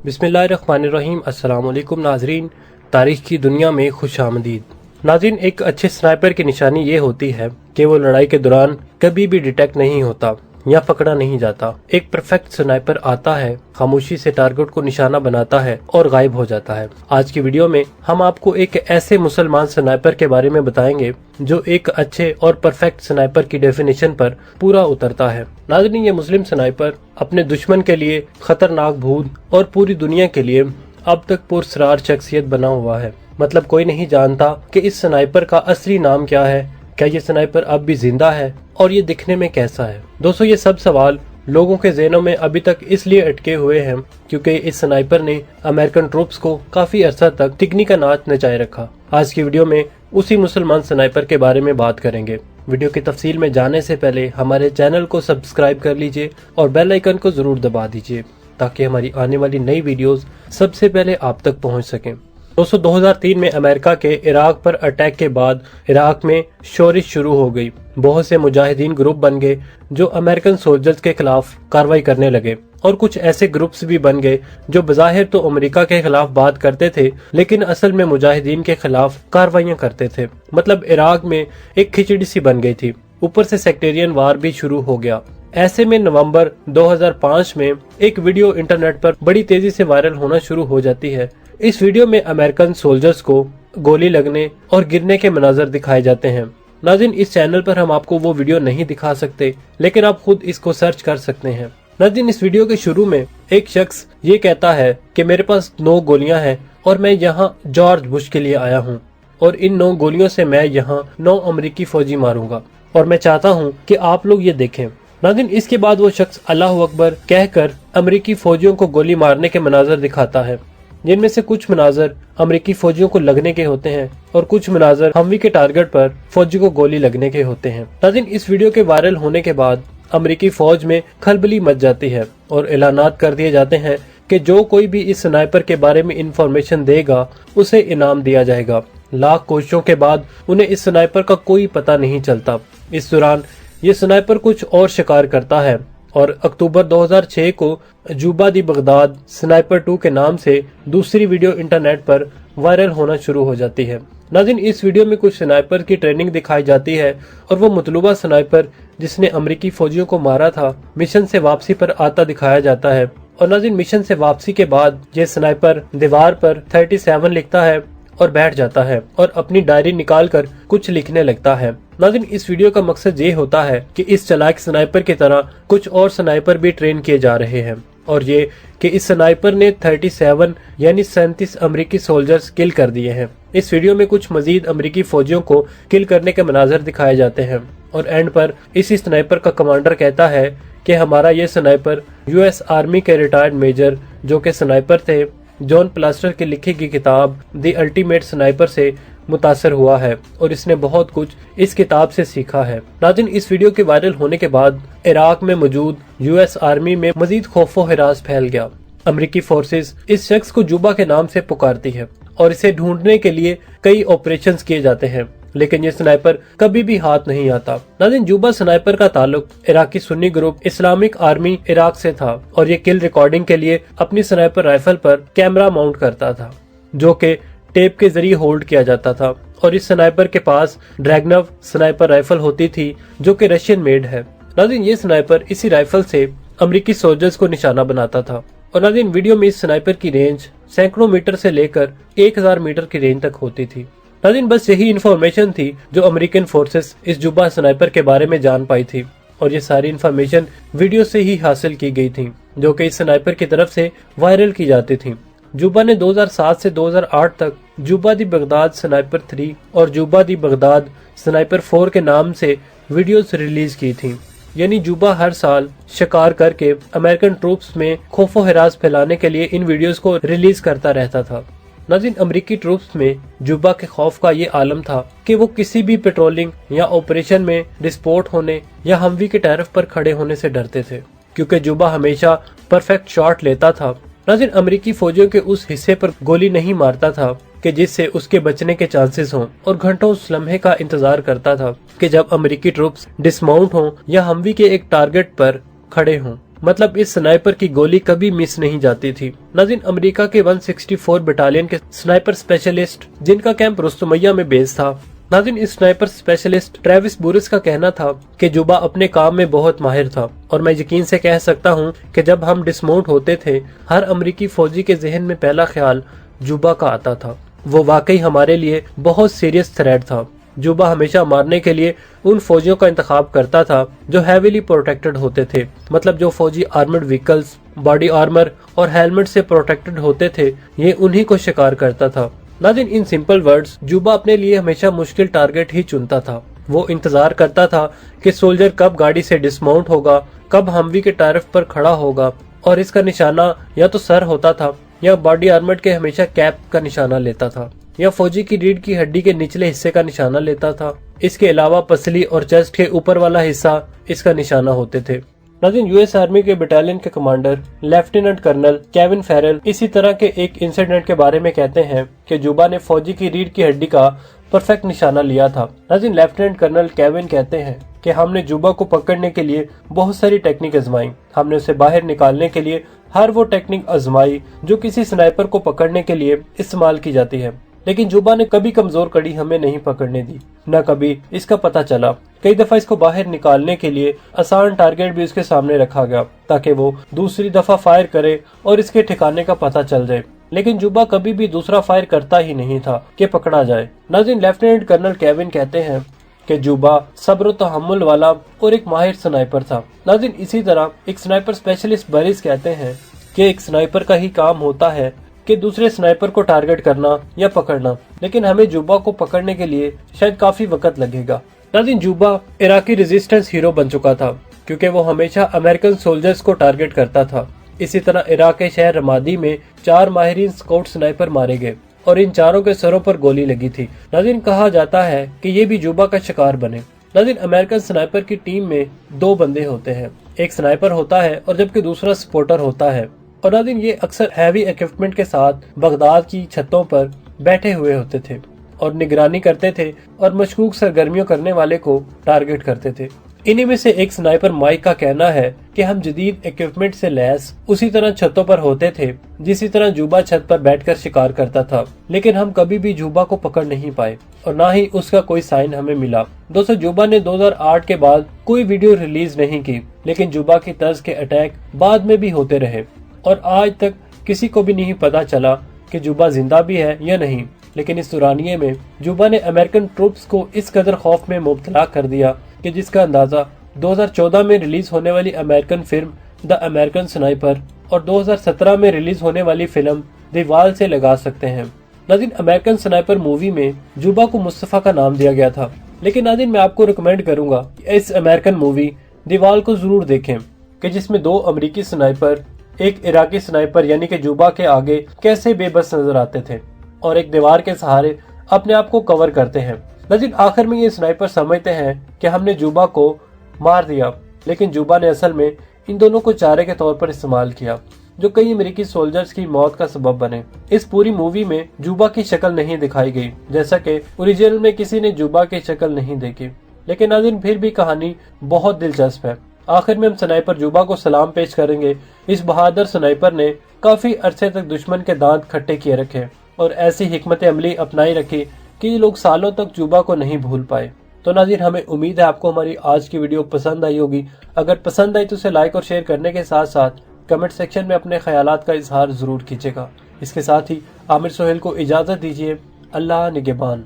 बिस्मिल्लाहिर्रहमानिर्रहीम। अस्सलाम वालेकुम नाजरीन, तारीख की दुनिया में खुश आमदीद। नाज़रीन, एक अच्छे स्नाइपर की निशानी ये होती है कि वो लड़ाई के दौरान कभी भी डिटेक्ट नहीं होता या पकड़ा नहीं जाता। एक परफेक्ट स्नाइपर आता है, खामोशी से टारगेट को निशाना बनाता है और गायब हो जाता है। आज की वीडियो में हम आपको एक ऐसे मुसलमान स्नाइपर के बारे में बताएंगे जो एक अच्छे और परफेक्ट स्नाइपर की डेफिनेशन पर पूरा उतरता है। नाज़रीन, ये मुस्लिम स्नाइपर अपने दुश्मन के लिए खतरनाक भूत और पूरी दुनिया के लिए अब तक पुरस्कार शख्सियत बना हुआ है। मतलब कोई नहीं जानता कि इस स्नाइपर का असली नाम क्या है, क्या ये स्नाइपर अब भी जिंदा है और ये दिखने में कैसा है। दोस्तों, ये सब सवाल लोगों के ज़हनों में अभी तक इसलिए अटके हुए हैं क्योंकि इस स्नाइपर ने अमेरिकन ट्रूप्स को काफी अरसा तक टिकनी का नाच नचाए रखा। आज की वीडियो में उसी मुसलमान स्नाइपर के बारे में बात करेंगे। वीडियो की तफसील में जाने से पहले हमारे चैनल को सब्सक्राइब कर लीजिए और बेल आइकन को जरूर दबा दीजिए ताकि हमारी आने वाली नई वीडियोस सबसे पहले आप तक पहुंच सकें। दोस्तों, 2003 में अमेरिका के इराक पर अटैक के बाद इराक में शोरिश शुरू हो गई। बहुत से मुजाहिदीन ग्रुप बन गए जो अमेरिकन सोल्जर्स के खिलाफ कार्रवाई करने लगे और कुछ ऐसे ग्रुप्स भी बन गए जो बज़ाहिर तो अमेरिका के खिलाफ बात करते थे लेकिन असल में मुजाहिदीन के खिलाफ कार्रवाइयां करते थे। मतलब इराक में एक खिचड़ी सी बन गई थी। ऊपर से सेक्टेरियन वार भी शुरू हो गया। ऐसे में नवंबर 2005 में एक वीडियो इंटरनेट पर बड़ी तेजी से वायरल होना शुरू हो जाती है। इस वीडियो में अमेरिकन सोल्जर्स को गोली लगने और गिरने के मनाजर दिखाए जाते हैं। नाज़रीन, इस चैनल पर हम आपको वो वीडियो नहीं दिखा सकते लेकिन आप खुद इसको सर्च कर सकते हैं। नाज़रीन, इस वीडियो के शुरू में एक शख्स ये कहता है कि मेरे पास 9 गोलियां हैं और मैं यहाँ जॉर्ज बुश के लिए आया हूँ और इन 9 गोलियों से मैं यहाँ 9 अमेरिकी फौजी मारूंगा और मैं चाहता हूँ कि आप लोग ये देखें। नाज़रीन, इसके बाद वो शख्स अल्लाह अकबर कहकर अमेरिकी फौजियों को गोली मारने के मनाजर दिखाता है, जिनमें से कुछ मनाजर अमेरिकी फौजियों को लगने के होते हैं और कुछ मनाजर हमवी के टारगेट पर फौजी को गोली लगने के होते हैं। नाज़रीन, इस वीडियो के वायरल होने के बाद अमेरिकी फौज में खलबली मच जाती है और ऐलानात कर दिए जाते हैं कि जो कोई भी इस स्नाइपर के बारे में इंफॉर्मेशन देगा उसे इनाम दिया जाएगा। लाख कोशिशों के बाद उन्हें इस स्नाइपर का कोई पता नहीं चलता। इस दौरान ये स्नाइपर कुछ और शिकार करता है और अक्टूबर 2006 को जुबा दी बगदाद स्नाइपर 2 के नाम से दूसरी वीडियो इंटरनेट पर वायरल होना शुरू हो जाती है। नाज़रीन, इस वीडियो में कुछ स्नाइपर की ट्रेनिंग दिखाई जाती है और वो मतलूबा स्नाइपर जिसने अमेरिकी फौजियों को मारा था मिशन से वापसी पर आता दिखाया जाता है। और नाज़रीन, मिशन से वापसी के बाद ये स्नाइपर दीवार पर 37 लिखता है और बैठ जाता है और अपनी डायरी निकालकर कुछ लिखने लगता है। नाज़रीन, इस वीडियो का मकसद ये होता है कि इस चालाक स्नाइपर की तरह कुछ और स्नाइपर भी ट्रेन किए जा रहे हैं और ये कि इस स्नाइपर ने 37 यानी 37 अमेरिकी सोल्जर्स किल कर दिए हैं। इस वीडियो में कुछ मजीद अमेरिकी फौजियों को किल करने के मनाजर दिखाए जाते हैं और एंड पर इसी स्नाइपर का कमांडर कहता है कि हमारा ये स्नाइपर यूएस आर्मी के रिटायर्ड मेजर जो कि स्नाइपर थे जॉन प्लास्टर की लिखी गई किताब द अल्टीमेट स्नाइपर से मुतासर हुआ है और इसने बहुत कुछ इस किताब से सीखा है। नाज़रीन, इस वीडियो के वायरल होने के बाद इराक में मौजूद यूएस आर्मी में मजीद खौफो हिरास फैल गया। अमेरिकी फोर्सेस इस शख्स को जुबा के नाम से पुकारती है और इसे ढूंढने के लिए कई ऑपरेशंस किए जाते हैं लेकिन ये स्नाइपर कभी भी हाथ नहीं आता। नाज़रीन, जुबा स्नाइपर का ताल्लुक Iraqi Sunni group Islamic army Iraq से था और ये किल रिकॉर्डिंग के लिए अपनी स्नाइपर राइफल पर कैमरा माउंट करता था जो कि टेप के जरिए होल्ड किया जाता था और इस स्नाइपर के पास ड्रैगनव स्नाइपर राइफल होती थी जो कि रशियन मेड है। नाज़रीन, ये स्नाइपर इसी राइफल से अमेरिकी सोल्जर्स को निशाना बनाता था और नाज़रीन, वीडियो में इस स्नाइपर की रेंज सैकड़ों मीटर से लेकर 1000 मीटर की रेंज तक होती थी। नाज़रीन, बस यही इन्फॉर्मेशन थी जो अमेरिकन फोर्सेस इस जुबा स्नाइपर के बारे में जान पाई थी और ये सारी इन्फॉर्मेशन वीडियो से ही हासिल की गई थी जो कि इस स्नाइपर की तरफ से वायरल की जाती थी। जुबा ने 2007 से 2008 तक जुबा दी बगदाद स्नाइपर 3 और जुबा दी बगदाद स्नाइपर 4 के नाम से वीडियोस रिलीज की थी। यानी जुबा हर साल शिकार करके अमेरिकन ट्रूप्स में खौफो हिरास फैलाने के लिए इन वीडियोस को रिलीज करता रहता था। नाज़रीन, अमेरिकी ट्रूप्स में जुबा के खौफ का ये आलम था कि वो किसी भी पेट्रोलिंग या ऑपरेशन में विस्फोट होने या हमवी के टैरिफ पर खड़े होने से डरते थे क्योंकि जुबा हमेशा परफेक्ट शॉट लेता था। नाज़रीन, अमेरिकी फौजियों के उस हिस्से पर गोली नहीं मारता था कि जिससे उसके बचने के चांसेस हों और घंटों उस लम्हे का इंतजार करता था कि जब अमेरिकी ट्रूप्स डिसमाउंट हों या हमवी के एक टारगेट पर खड़े हों। मतलब इस स्नाइपर की गोली कभी मिस नहीं जाती थी। नाज़रीन, अमेरिका के 164 बटालियन के स्नाइपर स्पेशलिस्ट जिनका कैंप रुस्तुमैया में बेस था, नाज़रीन इस स्नाइपर स्पेशलिस्ट ट्रेविस बुरिस का कहना था कि जुबा अपने काम में बहुत माहिर था और मैं यकीन से कह सकता हूँ कि जब हम डिसमाउंट होते थे हर अमेरिकी फौजी के जहन में पहला ख्याल जुबा का आता था। वो वाकई हमारे लिए बहुत सीरियस थ्रेट था। जुबा हमेशा मारने के लिए उन फौजियों का इंतखाब करता था जो हैवीली प्रोटेक्टेड होते थे, मतलब जो फौजी आर्मर्ड व्हीकल्स, बॉडी आर्मर और हेलमेट से प्रोटेक्टेड होते थे, ये उन्हीं को शिकार करता था। नाज़रीन, इन सिंपल वर्ड्स, जुबा अपने लिए हमेशा मुश्किल टारगेट ही चुनता था। वो इंतजार करता था कि सोल्जर कब गाड़ी से डिसमाउंट होगा, कब हमवी के टारफ पर खड़ा होगा और इसका निशाना या तो सर होता था या बॉडी आर्मर के हमेशा कैप का निशाना लेता था या फौजी की रीढ़ की हड्डी के निचले हिस्से का निशाना लेता था। इसके अलावा पसली और चेस्ट के ऊपर वाला हिस्सा इसका निशाना होते थे। नाज़रीन, यूएस आर्मी के बटालियन के commander lieutenant colonel Kevin Farrell इसी तरह के एक इंसिडेंट के बारे में कहते हैं कि जुबा ने फौजी की रीढ़ की हड्डी का परफेक्ट निशाना लिया था। नाज़रीन, लेफ्टिनेंट कर्नल केविन कहते हैं कि हमने जुबा को पकड़ने के लिए बहुत सारी टेक्निक आजमाई। हमने उसे बाहर निकालने के लिए हर वो टेक्निक आजमाई जो किसी स्नाइपर को पकड़ने के लिए इस्तेमाल की जाती है, लेकिन जुबा ने कभी कमजोर कड़ी हमें नहीं पकड़ने दी, न कभी इसका पता चला। कई दफा इसको बाहर निकालने के लिए आसान टारगेट भी उसके सामने रखा गया ताकि वो दूसरी दफा फायर करे और इसके ठिकाने का पता चल जाए, लेकिन जुबा कभी भी दूसरा फायर करता ही नहीं था कि पकड़ा जाए। नाज़रीन, लेफ्टिनेंट कर्नल केविन कहते हैं कि जुबा सब्र तहम्मुल वाला और एक माहिर स्नाइपर था। नाज़रीन, इसी तरह एक स्नाइपर स्पेशलिस्ट बरिस कहते हैं कि एक स्नाइपर का ही काम होता है कि दूसरे स्नाइपर को टारगेट करना या पकड़ना, लेकिन हमें जुबा को पकड़ने के लिए शायद काफी वक्त लगेगा। नाज़रीन, जुबा इराकी रेजिस्टेंस हीरो बन चुका था क्योंकि वो हमेशा अमेरिकन सोल्जर्स को टारगेट करता था। इसी तरह इराक के शहर रमादी में 4 माहिरीन स्काउट स्नाइपर मारे गए और इन चारों के सरों पर गोली लगी थी। नाज़रीन, कहा जाता है कि ये भी जुबा का शिकार बने। नाज़रीन, अमेरिकन स्नाइपर की टीम में 2 बंदे होते हैं, एक स्नाइपर होता है और जबकि दूसरा स्पॉटर होता है। और नाज़रीन, ये अक्सर हैवी इक्विपमेंट के साथ बगदाद की छतों पर बैठे हुए होते थे और निगरानी करते थे और मशकूक सरगर्मियों करने वाले को टारगेट करते थे। इन्हीं में से एक स्नाइपर माइक का कहना है कि हम जदीद इक्विपमेंट से लैस उसी तरह छतों पर होते थे जिसी तरह जुबा छत पर बैठकर शिकार करता था, लेकिन हम कभी भी जुबा को पकड़ नहीं पाए और ना ही उसका कोई साइन हमें मिला। दोस्तों, जुबा ने 2008 के बाद कोई वीडियो रिलीज नहीं की, लेकिन जुबा की तर्ज के अटैक बाद में भी होते रहे और आज तक किसी को भी नहीं पता चला कि जुबा जिंदा भी है या नहीं। लेकिन इस दौरानिये में जुबा ने अमेरिकन ट्रूप्स को इस कदर खौफ में मुब्तला कर दिया कि जिसका अंदाजा 2014 में रिलीज होने वाली American film the American sniper और 2017 में रिलीज होने वाली फिल्म द वॉल से लगा सकते हैं। नाज़रीन, अमेरिकन स्नाइपर मूवी में जुबा को मुस्तफा का नाम दिया गया था, लेकिन नाज़रीन मैं आपको रिकमेंड करूंगा इस अमेरिकन मूवी द वॉल को जरूर देखें कि जिसमें 2 अमेरिकी स्नाइपर एक इराकी स्नाइपर यानी कि जुबा के आगे कैसे बेबस नजर आते थे और एक दीवार के सहारे अपने आप को कवर करते हैं। नाज़रीन, आखिर में ये स्नाइपर समझते हैं कि हमने जुबा को मार दिया, लेकिन जुबा ने असल में इन दोनों को चारे के तौर पर इस्तेमाल किया जो कई अमेरिकी सोल्जर्स की मौत का सबब बने। इस पूरी मूवी में जुबा की शक्ल नहीं दिखाई गई, जैसा कि ओरिजिनल में किसी ने जुबा की शक्ल नहीं देखी, लेकिन नाज़रीन फिर भी कहानी बहुत दिलचस्प है। आखिर में हम स्नाइपर जुबा को सलाम पेश करेंगे। इस बहादुर स्नाइपर ने काफी अरसे तक दुश्मन के दांत खट्टे किए रखे और ऐसी हिकमत अमली अपनाई रखी कि ये लोग सालों तक जुबा को नहीं भूल पाए। तो नाज़रीन, हमें उम्मीद है आपको हमारी आज की वीडियो पसंद आई होगी। अगर पसंद आई तो उसे लाइक और शेयर करने के साथ साथ कमेंट सेक्शन में अपने ख्यालात का इजहार जरूर कीजिएगा। इसके साथ ही आमिर सोहेल को इजाजत दीजिए। अल्लाह निगहबान।